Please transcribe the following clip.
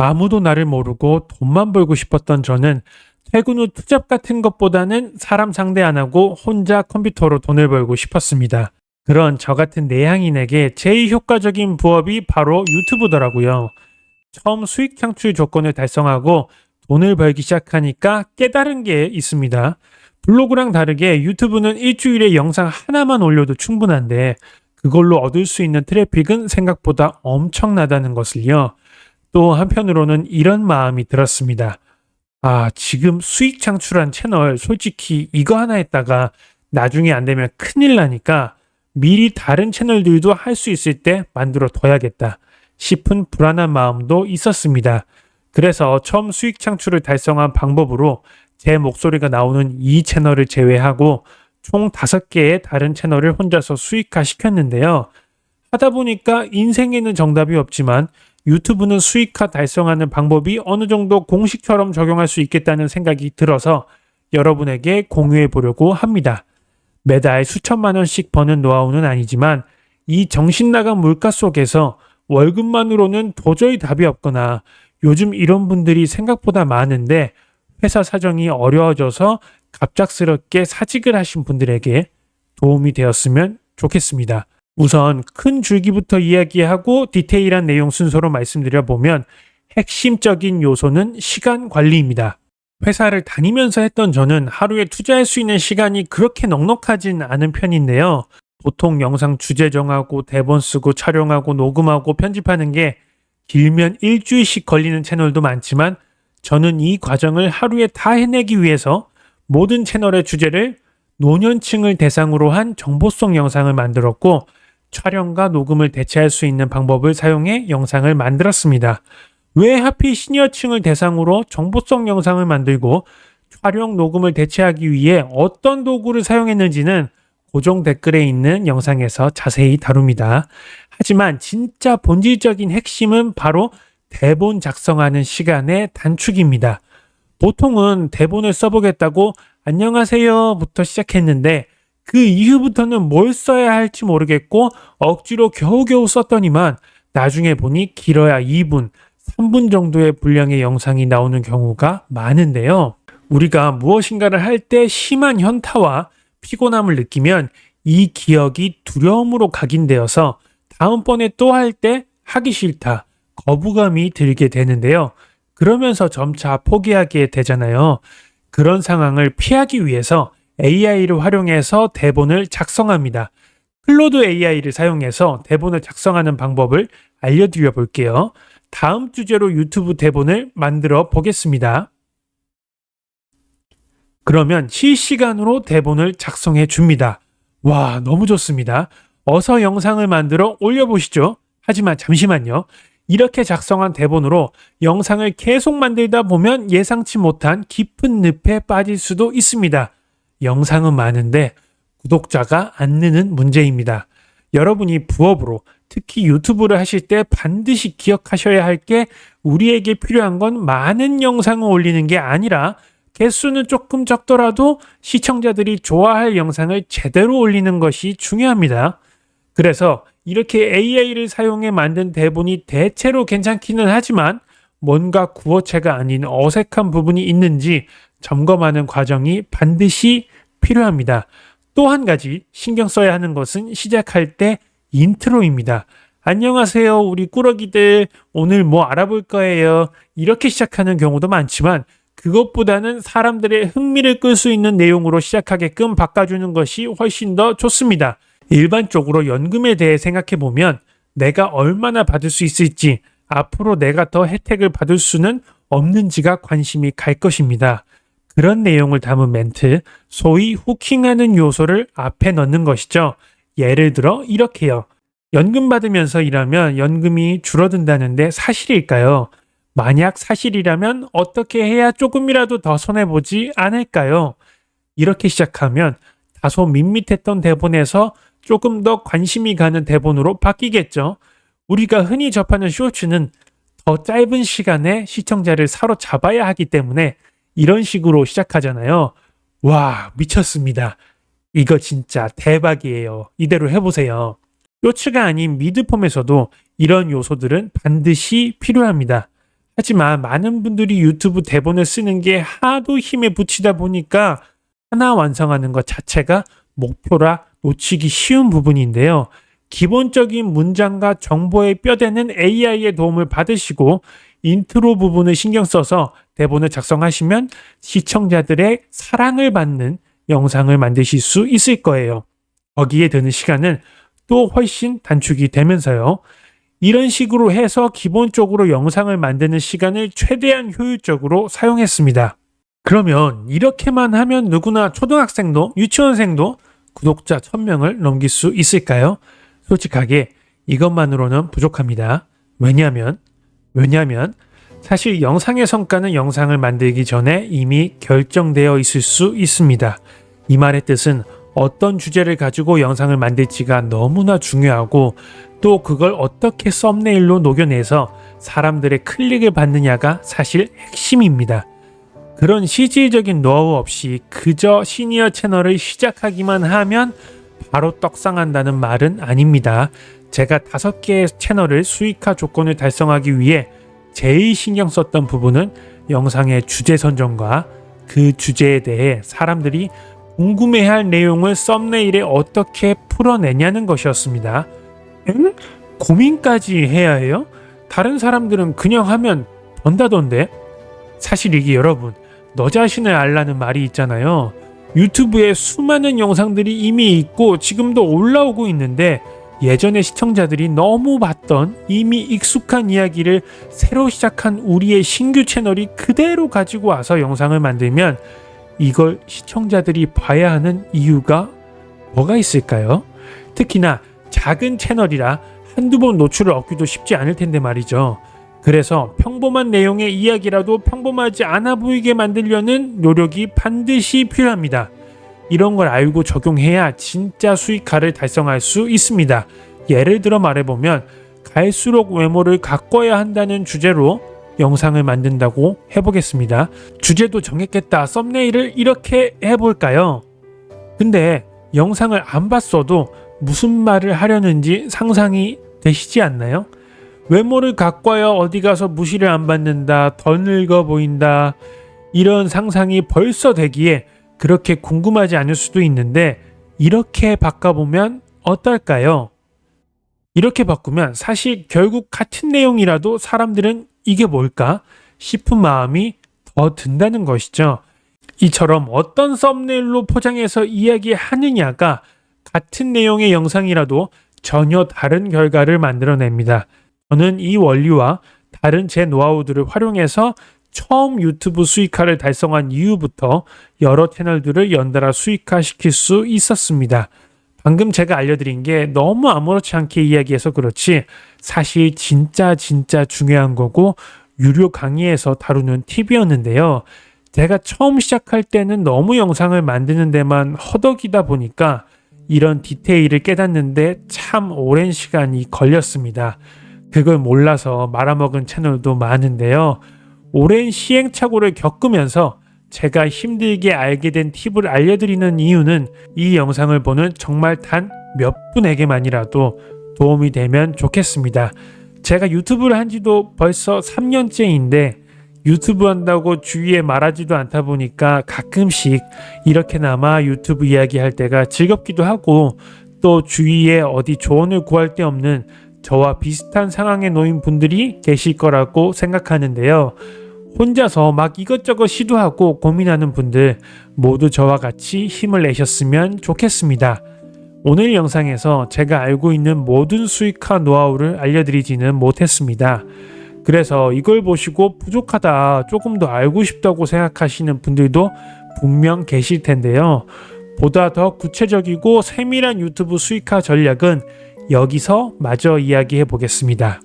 아무도 나를 모르고 돈만 벌고 싶었던 저는 퇴근 후 투잡 같은 것보다는 사람 상대 안 하고 혼자 컴퓨터로 돈을 벌고 싶었습니다. 그런 저 같은 내향인에게 제일 효과적인 부업이 바로 유튜브더라고요. 처음 수익 창출 조건을 달성하고 돈을 벌기 시작하니까 깨달은 게 있습니다. 블로그랑 다르게 유튜브는 일주일에 영상 하나만 올려도 충분한데 그걸로 얻을 수 있는 트래픽은 생각보다 엄청나다는 것을요. 또 한편으로는 이런 마음이 들었습니다. 아, 지금 수익 창출한 채널 솔직히 이거 하나 했다가 나중에 안 되면 큰일 나니까 미리 다른 채널들도 할 수 있을 때 만들어 둬야겠다 싶은 불안한 마음도 있었습니다. 그래서 처음 수익 창출을 달성한 방법으로 제 목소리가 나오는 이 채널을 제외하고 총 5개의 다른 채널을 혼자서 수익화 시켰는데요. 하다 보니까 인생에는 정답이 없지만 유튜브는 수익화 달성하는 방법이 어느 정도 공식처럼 적용할 수 있겠다는 생각이 들어서 여러분에게 공유해 보려고 합니다. 매달 수천만 원씩 버는 노하우는 아니지만 이 정신 나간 물가 속에서 월급만으로는 도저히 답이 없거나 요즘 이런 분들이 생각보다 많은데 회사 사정이 어려워져서 갑작스럽게 사직을 하신 분들에게 도움이 되었으면 좋겠습니다. 우선 큰 줄기부터 이야기하고 디테일한 내용 순서로 말씀드려 보면 핵심적인 요소는 시간 관리입니다. 회사를 다니면서 했던 저는 하루에 투자할 수 있는 시간이 그렇게 넉넉하진 않은 편인데요. 보통 영상 주제 정하고 대본 쓰고 촬영하고 녹음하고 편집하는 게 길면 일주일씩 걸리는 채널도 많지만 저는 이 과정을 하루에 다 해내기 위해서 모든 채널의 주제를 노년층을 대상으로 한 정보성 영상을 만들었고 촬영과 녹음을 대체할 수 있는 방법을 사용해 영상을 만들었습니다. 왜 하필 시니어층을 대상으로 정보성 영상을 만들고 촬영, 녹음을 대체하기 위해 어떤 도구를 사용했는지는 고정 댓글에 있는 영상에서 자세히 다룹니다. 하지만 진짜 본질적인 핵심은 바로 대본 작성하는 시간의 단축입니다. 보통은 대본을 써보겠다고 안녕하세요부터 시작했는데 그 이후부터는 뭘 써야 할지 모르겠고 억지로 겨우겨우 썼더니만 나중에 보니 길어야 2분, 3분 정도의 분량의 영상이 나오는 경우가 많은데요. 우리가 무엇인가를 할 때 심한 현타와 피곤함을 느끼면 이 기억이 두려움으로 각인되어서 다음번에 또 할 때 하기 싫다, 거부감이 들게 되는데요. 그러면서 점차 포기하게 되잖아요. 그런 상황을 피하기 위해서 AI를 활용해서 대본을 작성합니다. 클로드 AI를 사용해서 대본을 작성하는 방법을 알려드려 볼게요. 다음 주제로 유튜브 대본을 만들어 보겠습니다. 그러면 실시간으로 대본을 작성해 줍니다. 와, 너무 좋습니다. 어서 영상을 만들어 올려보시죠. 하지만 잠시만요. 이렇게 작성한 대본으로 영상을 계속 만들다 보면 예상치 못한 깊은 늪에 빠질 수도 있습니다. 영상은 많은데 구독자가 안 느는 문제입니다. 여러분이 부업으로 특히 유튜브를 하실 때 반드시 기억하셔야 할 게 우리에게 필요한 건 많은 영상을 올리는 게 아니라 개수는 조금 적더라도 시청자들이 좋아할 영상을 제대로 올리는 것이 중요합니다. 그래서 이렇게 AI를 사용해 만든 대본이 대체로 괜찮기는 하지만 뭔가 구어체가 아닌 어색한 부분이 있는지 점검하는 과정이 반드시 필요합니다. 또 한 가지 신경 써야 하는 것은 시작할 때 인트로입니다. 안녕하세요, 우리 꾸러기들. 오늘 뭐 알아볼 거예요. 이렇게 시작하는 경우도 많지만 그것보다는 사람들의 흥미를 끌 수 있는 내용으로 시작하게끔 바꿔주는 것이 훨씬 더 좋습니다. 일반적으로 연금에 대해 생각해 보면 내가 얼마나 받을 수 있을지, 앞으로 내가 더 혜택을 받을 수는 없는지가 관심이 갈 것입니다. 그런 내용을 담은 멘트, 소위 후킹하는 요소를 앞에 넣는 것이죠. 예를 들어 이렇게요. 연금 받으면서 일하면 연금이 줄어든다는데 사실일까요? 만약 사실이라면 어떻게 해야 조금이라도 더 손해보지 않을까요? 이렇게 시작하면 다소 밋밋했던 대본에서 조금 더 관심이 가는 대본으로 바뀌겠죠. 우리가 흔히 접하는 쇼츠는 더 짧은 시간에 시청자를 사로잡아야 하기 때문에 이런 식으로 시작하잖아요. 와, 미쳤습니다. 이거 진짜 대박이에요. 이대로 해보세요. 쇼츠가 아닌 미드폼에서도 이런 요소들은 반드시 필요합니다. 하지만 많은 분들이 유튜브 대본을 쓰는 게 하도 힘에 부치다 보니까 하나 완성하는 것 자체가 목표라 놓치기 쉬운 부분인데요. 기본적인 문장과 정보의 뼈대는 AI의 도움을 받으시고 인트로 부분을 신경 써서 대본을 작성하시면 시청자들의 사랑을 받는 영상을 만드실 수 있을 거예요. 거기에 드는 시간은 또 훨씬 단축이 되면서요. 이런 식으로 해서 기본적으로 영상을 만드는 시간을 최대한 효율적으로 사용했습니다. 그러면 이렇게만 하면 누구나 초등학생도 유치원생도 구독자 1000명을 넘길 수 있을까요? 솔직하게 이것만으로는 부족합니다. 왜냐하면 사실 영상의 성과는 영상을 만들기 전에 이미 결정되어 있을 수 있습니다. 이 말의 뜻은 어떤 주제를 가지고 영상을 만들지가 너무나 중요하고 또 그걸 어떻게 썸네일로 녹여내서 사람들의 클릭을 받느냐가 사실 핵심입니다. 그런 실질적인 노하우 없이 그저 시니어 채널을 시작하기만 하면 바로 떡상한다는 말은 아닙니다. 제가 5개의 채널을 수익화 조건을 달성하기 위해 제일 신경 썼던 부분은 영상의 주제 선정과 그 주제에 대해 사람들이 궁금해할 내용을 썸네일에 어떻게 풀어내냐는 것이었습니다. 응? 고민까지 해야 해요? 다른 사람들은 그냥 하면 번다던데? 사실 이게 여러분, 너 자신을 알라는 말이 있잖아요. 유튜브에 수많은 영상들이 이미 있고 지금도 올라오고 있는데 예전의 시청자들이 너무 봤던 이미 익숙한 이야기를 새로 시작한 우리의 신규 채널이 그대로 가지고 와서 영상을 만들면 이걸 시청자들이 봐야 하는 이유가 뭐가 있을까요? 특히나 작은 채널이라 한두 번 노출을 얻기도 쉽지 않을 텐데 말이죠. 그래서 평범한 내용의 이야기라도 평범하지 않아 보이게 만들려는 노력이 반드시 필요합니다. 이런 걸 알고 적용해야 진짜 수익화를 달성할 수 있습니다. 예를 들어 말해보면 갈수록 외모를 가꿔야 한다는 주제로 영상을 만든다고 해보겠습니다. 주제도 정했겠다. 썸네일을 이렇게 해볼까요? 근데 영상을 안 봤어도 무슨 말을 하려는지 상상이 되시지 않나요? 외모를 가꿔야 어디 가서 무시를 안 받는다, 더 늙어 보인다, 이런 상상이 벌써 되기에 그렇게 궁금하지 않을 수도 있는데 이렇게 바꿔보면 어떨까요? 이렇게 바꾸면 사실 결국 같은 내용이라도 사람들은 이게 뭘까 싶은 마음이 더 든다는 것이죠. 이처럼 어떤 썸네일로 포장해서 이야기하느냐가 같은 내용의 영상이라도 전혀 다른 결과를 만들어냅니다. 저는 이 원리와 다른 제 노하우들을 활용해서 처음 유튜브 수익화를 달성한 이후부터 여러 채널들을 연달아 수익화시킬 수 있었습니다. 방금 제가 알려드린 게 너무 아무렇지 않게 이야기해서 그렇지 사실 진짜 중요한 거고 유료 강의에서 다루는 팁이었는데요. 제가 처음 시작할 때는 너무 영상을 만드는 데만 허덕이다 보니까 이런 디테일을 깨닫는데 참 오랜 시간이 걸렸습니다. 그걸 몰라서 말아먹은 채널도 많은데요. 오랜 시행착오를 겪으면서 제가 힘들게 알게 된 팁을 알려드리는 이유는 이 영상을 보는 정말 단 몇 분에게만이라도 도움이 되면 좋겠습니다. 제가 유튜브를 한 지도 벌써 3년째인데 유튜브 한다고 주위에 말하지도 않다 보니까 가끔씩 이렇게나마 유튜브 이야기할 때가 즐겁기도 하고 또 주위에 어디 조언을 구할 데 없는 저와 비슷한 상황에 놓인 분들이 계실 거라고 생각하는데요. 혼자서 막 이것저것 시도하고 고민하는 분들 모두 저와 같이 힘을 내셨으면 좋겠습니다. 오늘 영상에서 제가 알고 있는 모든 수익화 노하우를 알려드리지는 못했습니다. 그래서 이걸 보시고 부족하다, 조금 더 알고 싶다고 생각하시는 분들도 분명 계실 텐데요. 보다 더 구체적이고 세밀한 유튜브 수익화 전략은 여기서 마저 이야기해 보겠습니다.